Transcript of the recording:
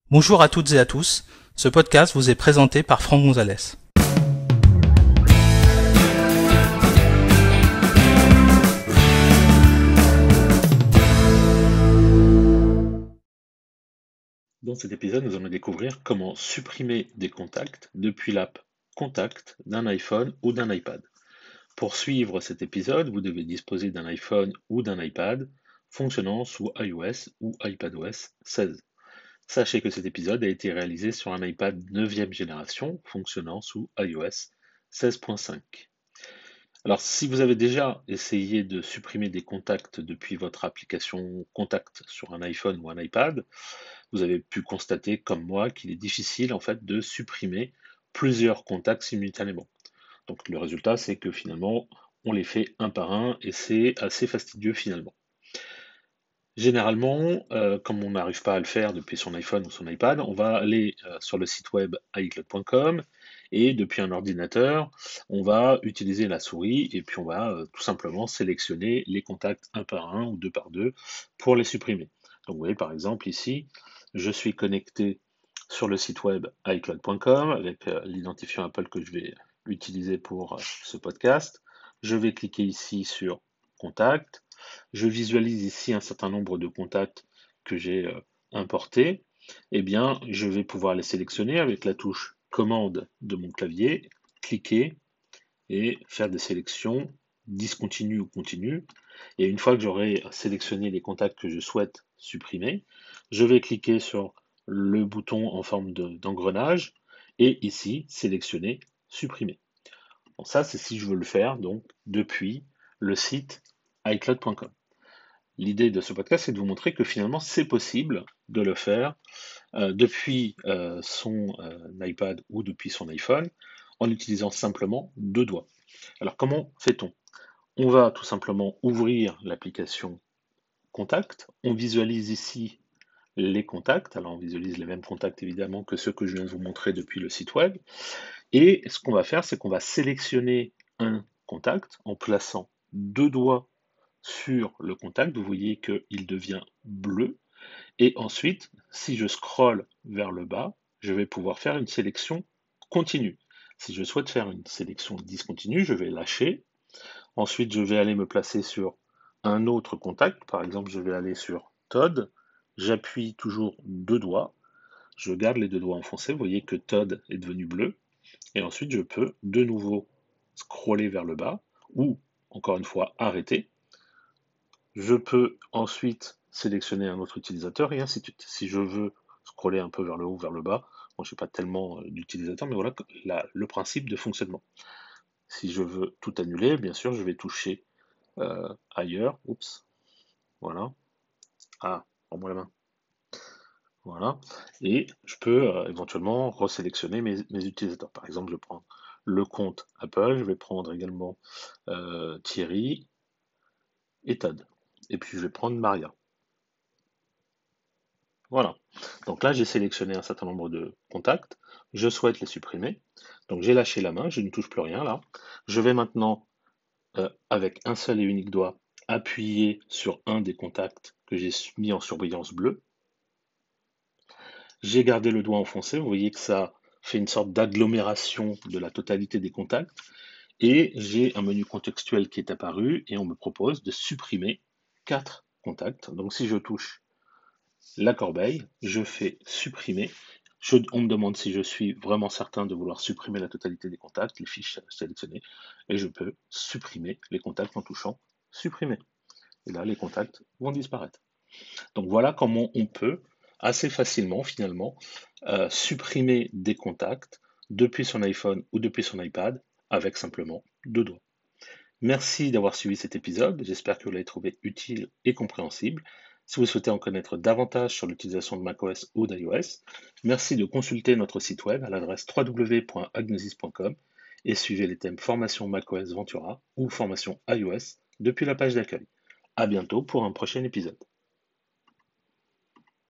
Bonjour à toutes et à tous, ce podcast vous est présenté par Franck Gonzalez. Dans cet épisode, nous allons découvrir comment supprimer des contacts depuis l'app Contact d'un iPhone ou d'un iPad. Pour suivre cet épisode, vous devez disposer d'un iPhone ou d'un iPad fonctionnant sous iOS ou iPadOS 16. Sachez que cet épisode a été réalisé sur un iPad 9e génération fonctionnant sous iOS 16.5. Alors, si vous avez déjà essayé de supprimer des contacts depuis votre application Contact sur un iPhone ou un iPad, vous avez pu constater, comme moi, qu'il est difficile en fait de supprimer plusieurs contacts simultanément. Donc le résultat, c'est que finalement, on les fait un par un et c'est assez fastidieux finalement. Généralement, comme on n'arrive pas à le faire depuis son iPhone ou son iPad, on va aller sur le site web iCloud.com et depuis un ordinateur, on va utiliser la souris et puis on va tout simplement sélectionner les contacts un par un ou deux par deux pour les supprimer. Donc vous voyez par exemple ici, je suis connecté sur le site web iCloud.com avec l'identifiant Apple que je vais utiliser pour ce podcast. Je vais cliquer ici sur Contact. Je visualise ici un certain nombre de contacts que j'ai importés. Eh bien, je vais pouvoir les sélectionner avec la touche commande de mon clavier, cliquer et faire des sélections discontinues ou continues. Et une fois que j'aurai sélectionné les contacts que je souhaite supprimer, je vais cliquer sur le bouton en forme d'engrenage et ici sélectionner supprimer. Bon, ça, c'est si je veux le faire donc depuis le site iCloud.com. L'idée de ce podcast, c'est de vous montrer que finalement, c'est possible de le faire depuis son iPad ou depuis son iPhone en utilisant simplement deux doigts. Alors, comment fait-on? On va tout simplement ouvrir l'application Contact. On visualise ici les contacts. Alors, on visualise les mêmes contacts évidemment que ceux que je viens de vous montrer depuis le site web. Et ce qu'on va faire, c'est qu'on va sélectionner un contact en plaçant deux doigts sur le contact. Vous voyez qu'il devient bleu. Et ensuite, si je scrolle vers le bas, je vais pouvoir faire une sélection continue. Si je souhaite faire une sélection discontinue, je vais lâcher. Ensuite, je vais aller me placer sur un autre contact. Par exemple, je vais aller sur Todd. J'appuie toujours deux doigts. Je garde les deux doigts enfoncés. Vous voyez que Todd est devenu bleu. Et ensuite, je peux de nouveau scroller vers le bas ou, encore une fois, arrêter. Je peux ensuite sélectionner un autre utilisateur et ainsi de suite. Si je veux scroller un peu vers le haut, vers le bas, bon, je n'ai pas tellement d'utilisateurs, mais voilà le principe de fonctionnement. Si je veux tout annuler, bien sûr, je vais toucher ailleurs. Oups, voilà. Ah, prends-moi la main. Voilà. Et je peux éventuellement resélectionner mes utilisateurs. Par exemple, je prends le compte Apple, je vais prendre également Thierry et Todd. Et puis je vais prendre Maria. Voilà. Donc là, j'ai sélectionné un certain nombre de contacts. Je souhaite les supprimer. Donc j'ai lâché la main, je ne touche plus rien là. Je vais maintenant, avec un seul et unique doigt, appuyer sur un des contacts que j'ai mis en surbrillance bleue. J'ai gardé le doigt enfoncé. Vous voyez que ça fait une sorte d'agglomération de la totalité des contacts. Et j'ai un menu contextuel qui est apparu et on me propose de supprimer 4 contacts. Donc si je touche la corbeille, je fais supprimer. On me demande si je suis vraiment certain de vouloir supprimer la totalité des contacts, les fiches sélectionnées, et je peux supprimer les contacts en touchant supprimer. Et là, les contacts vont disparaître. Donc voilà comment on peut assez facilement finalement supprimer des contacts depuis son iPhone ou depuis son iPad avec simplement deux doigts. Merci d'avoir suivi cet épisode, j'espère que vous l'avez trouvé utile et compréhensible. Si vous souhaitez en connaître davantage sur l'utilisation de macOS ou d'iOS, merci de consulter notre site web à l'adresse www.agnosis.com et suivez les thèmes formation macOS Ventura ou formation iOS depuis la page d'accueil. À bientôt pour un prochain épisode.